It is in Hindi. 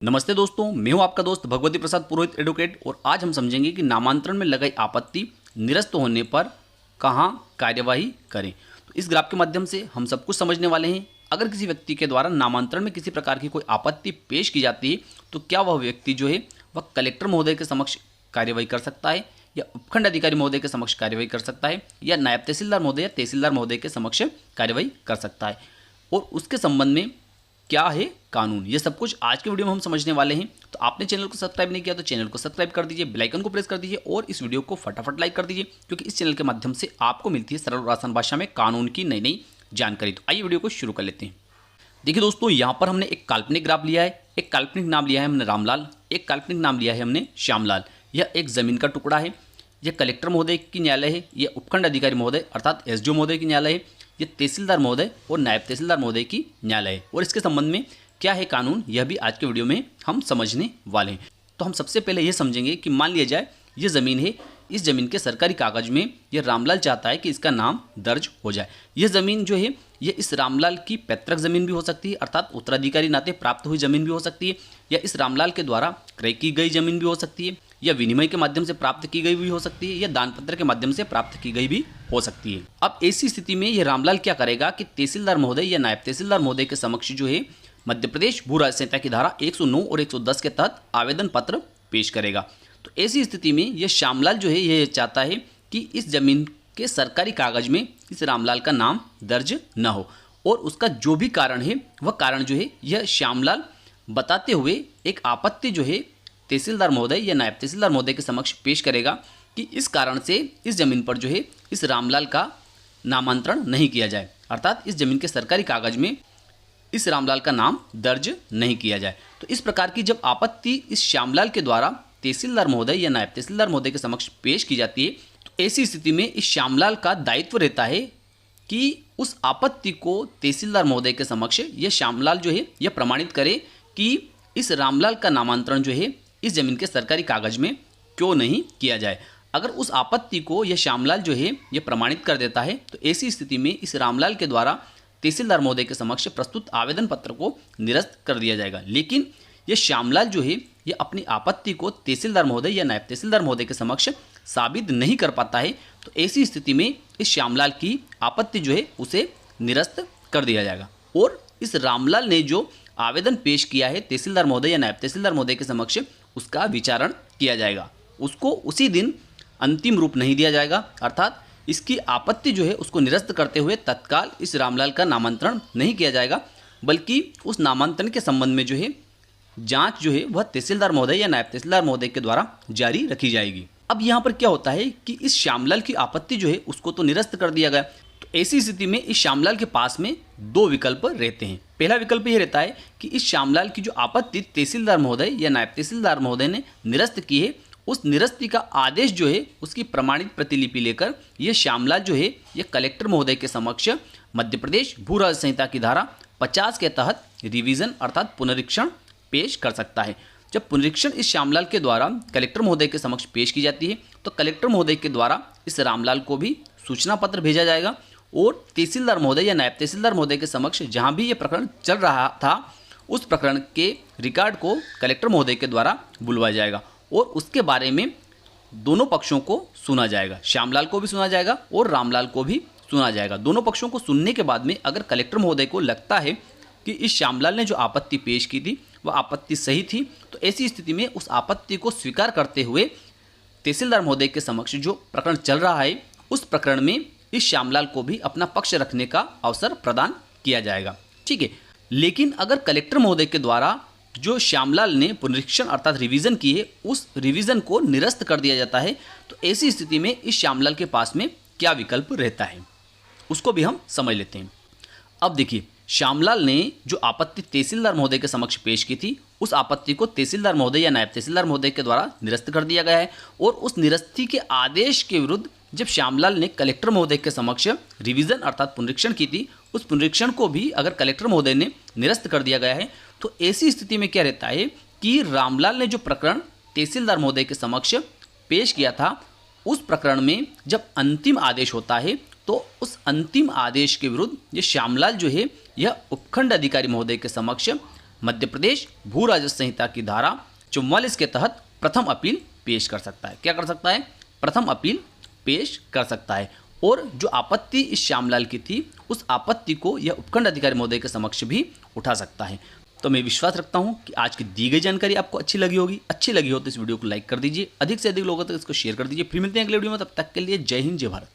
नमस्ते दोस्तों, मैं हूं आपका दोस्त भगवती प्रसाद पुरोहित एडवोकेट। और आज हम समझेंगे कि नामांतरण में लगाई आपत्ति निरस्त होने पर कहां कार्यवाही करें। तो इस ग्राफ के माध्यम से हम सब कुछ समझने वाले हैं। अगर किसी व्यक्ति के द्वारा नामांतरण में किसी प्रकार की कोई आपत्ति पेश की जाती है तो क्या वह व्यक्ति जो है वह कलेक्टर महोदय के समक्ष कार्यवाही कर सकता है, या उपखंड अधिकारी महोदय के समक्ष कार्यवाही कर सकता है, या नायब तहसीलदार महोदय या तहसीलदार महोदय के समक्ष कार्यवाही कर सकता है, और उसके संबंध में क्या है कानून। ये सब कुछ आज के वीडियो में हम समझने वाले हैं। तो आपने चैनल को सब्सक्राइब नहीं किया तो चैनल को सब्सक्राइब कर दीजिए, बेल आइकन को प्रेस कर दीजिए और इस वीडियो को फटाफट लाइक कर दीजिए, क्योंकि इस चैनल के माध्यम से आपको मिलती है सरल और आसान भाषा में कानून की नई नई जानकारी। तो आइए वीडियो को शुरू कर लेते हैं। देखिए दोस्तों, यहाँ पर हमने एक काल्पनिक ग्राफ लिया है। एक काल्पनिक नाम लिया है हमने रामलाल, एक काल्पनिक नाम लिया है हमने श्यामलाल। यह एक जमीन का टुकड़ा है। यह कलेक्टर महोदय की न्यायालय है, यह उपखंड अधिकारी महोदय अर्थात एसडीओ महोदय की न्यायालय है, यह तहसीलदार महोदय और नायब तहसीलदार महोदय की न्यायालय है। और इसके संबंध में क्या है कानून, यह भी आज के वीडियो में हम समझने वाले हैं। तो हम सबसे पहले यह समझेंगे कि मान लिया जाए ये ज़मीन है। इस ज़मीन के सरकारी कागज में यह रामलाल चाहता है कि इसका नाम दर्ज हो जाए। यह ज़मीन जो है ये इस रामलाल की पैतृक ज़मीन भी हो सकती है, अर्थात उत्तराधिकारी नाते प्राप्त हुई ज़मीन भी हो सकती है, या इस रामलाल के द्वारा क्रय की गई ज़मीन भी हो सकती है, या विनिमय के माध्यम से प्राप्त की गई भी हो सकती है, या दान पत्र के माध्यम से प्राप्त की गई भी हो सकती है। अब ऐसी स्थिति में यह रामलाल क्या करेगा कि तहसीलदार महोदय या नायब तहसीलदार महोदय के समक्ष जो है मध्य प्रदेश भू राज्य संहिता की धारा 109 और 110 के तहत आवेदन पत्र पेश करेगा। तो ऐसी स्थिति में यह श्यामलाल जो है यह चाहता है कि इस जमीन के सरकारी कागज में इस रामलाल का नाम दर्ज न हो, और उसका जो भी कारण है वह कारण जो है यह श्यामलाल बताते हुए एक आपत्ति जो है तहसीलदार महोदय या नायब तहसीलदार महोदय के समक्ष पेश करेगा कि इस कारण से इस जमीन पर जो है इस रामलाल का नामांतरण नहीं किया जाए, अर्थात इस जमीन के सरकारी कागज में इस रामलाल का नाम दर्ज नहीं किया जाए। तो इस प्रकार की जब आपत्ति इस श्यामलाल के द्वारा तहसीलदार महोदय या नायब तहसीलदार महोदय के समक्ष पेश की जाती है, तो ऐसी स्थिति में इस श्यामलाल का दायित्व रहता है कि उस आपत्ति को तहसीलदार महोदय के समक्ष यह श्यामलाल जो है यह प्रमाणित करे कि इस रामलाल का नामांतरण जो है इस जमीन के सरकारी कागज में क्यों नहीं किया जाए। अगर उस आपत्ति को यह श्यामलाल जो है यह प्रमाणित कर देता है, तो ऐसी स्थिति में इस रामलाल के द्वारा तहसीलदार महोदय के समक्ष प्रस्तुत आवेदन पत्र को निरस्त कर दिया जाएगा। लेकिन यह श्यामलाल जो है यह अपनी आपत्ति को तहसीलदार महोदय या नायब तहसीलदार महोदय के समक्ष साबित नहीं कर पाता है, तो ऐसी स्थिति में इस श्यामलाल की आपत्ति जो है उसे निरस्त कर दिया जाएगा। और इस रामलाल ने जो आवेदन पेश किया है तहसीलदार महोदय या नायब तहसीलदार महोदय के समक्ष उसका विचारण किया जाएगा। उसको उसी दिन अंतिम रूप नहीं दिया जाएगा, अर्थात इसकी आपत्ति जो है उसको निरस्त करते हुए तत्काल इस रामलाल का नामांतरण नहीं किया जाएगा, बल्कि उस नामांतरण के संबंध में जो है जांच जो है वह तहसीलदार महोदय या नायब तहसीलदार महोदय के द्वारा जारी रखी जाएगी। अब यहाँ पर क्या होता है कि इस श्यामलाल की आपत्ति जो है उसको तो निरस्त कर दिया गया। तो ऐसी स्थिति में इस श्यामलाल के पास में दो विकल्प रहते हैं। पहला विकल्प यह रहता है कि इस श्यामलाल की जो आपत्ति तहसीलदार महोदय या नायब तहसीलदार महोदय ने निरस्त की है, उस निरस्ती का आदेश जो है उसकी प्रमाणित प्रतिलिपि लेकर यह श्यामलाल जो है यह कलेक्टर महोदय के समक्ष मध्य प्रदेश भू राज्य संहिता की धारा 50 के तहत रिवीजन अर्थात पुनरीक्षण पेश कर सकता है। जब पुनरीक्षण इस श्यामलाल के द्वारा कलेक्टर महोदय के समक्ष पेश की जाती है, तो कलेक्टर महोदय के द्वारा इस रामलाल को भी सूचना पत्र भेजा जाएगा, और तहसीलदार महोदय या नायब तहसीलदार महोदय के समक्ष जहाँ भी ये प्रकरण चल रहा था उस प्रकरण के रिकॉर्ड को कलेक्टर महोदय के द्वारा बुलवाया जाएगा, और उसके बारे में दोनों पक्षों को सुना जाएगा। श्यामलाल को भी सुना जाएगा और रामलाल को भी सुना जाएगा। दोनों पक्षों को सुनने के बाद में अगर कलेक्टर महोदय को लगता है कि इस श्यामलाल ने जो आपत्ति पेश की थी वह आपत्ति सही थी, तो ऐसी स्थिति में उस आपत्ति को स्वीकार करते हुए तहसीलदार महोदय के समक्ष जो प्रकरण चल रहा है उस प्रकरण में इस श्यामलाल को भी अपना पक्ष रखने का अवसर प्रदान किया जाएगा। ठीक है, लेकिन अगर कलेक्टर महोदय के द्वारा जो श्यामलाल ने पुनरीक्षण अर्थात रिवीजन की है उस रिवीजन को निरस्त कर दिया जाता है, तो ऐसी स्थिति में इस श्यामलाल के पास में क्या विकल्प रहता है उसको भी हम समझ लेते हैं। अब देखिए, श्यामलाल ने जो आपत्ति तहसीलदार महोदय के समक्ष पेश की थी उस आपत्ति को तहसीलदार महोदय या नायब तहसीलदार महोदय के द्वारा निरस्त कर दिया गया है, और उस निरस्ती के आदेश के विरुद्ध जब श्यामलाल ने कलेक्टर महोदय के समक्ष रिवीजन अर्थात पुनरीक्षण की थी उस पुनरीक्षण को भी अगर कलेक्टर महोदय ने निरस्त कर दिया गया है, तो ऐसी स्थिति में क्या रहता है कि रामलाल ने जो प्रकरण तहसीलदार महोदय के समक्ष पेश किया था उस प्रकरण में जब अंतिम आदेश होता है तो उस अंतिम आदेश के विरुद्ध ये श्यामलाल जो है यह उपखंड अधिकारी महोदय के समक्ष मध्य प्रदेश भू राजस्व संहिता की धारा 44 के तहत प्रथम अपील पेश कर सकता है। क्या कर सकता है? प्रथम अपील पेश कर सकता है। और जो आपत्ति इस श्यामलाल की थी, उस आपत्ति को यह उपखंड अधिकारी महोदय के समक्ष भी उठा सकता है। तो मैं विश्वास रखता हूं कि आज की दी गई जानकारी आपको अच्छी लगी होगी। अच्छी लगी हो तो इस वीडियो को लाइक कर दीजिए, अधिक से अधिक लोगों तक इसको शेयर कर दीजिए। फिर मिलते हैं अगले वीडियो में, तब तक के लिए जय हिंद जय भारत।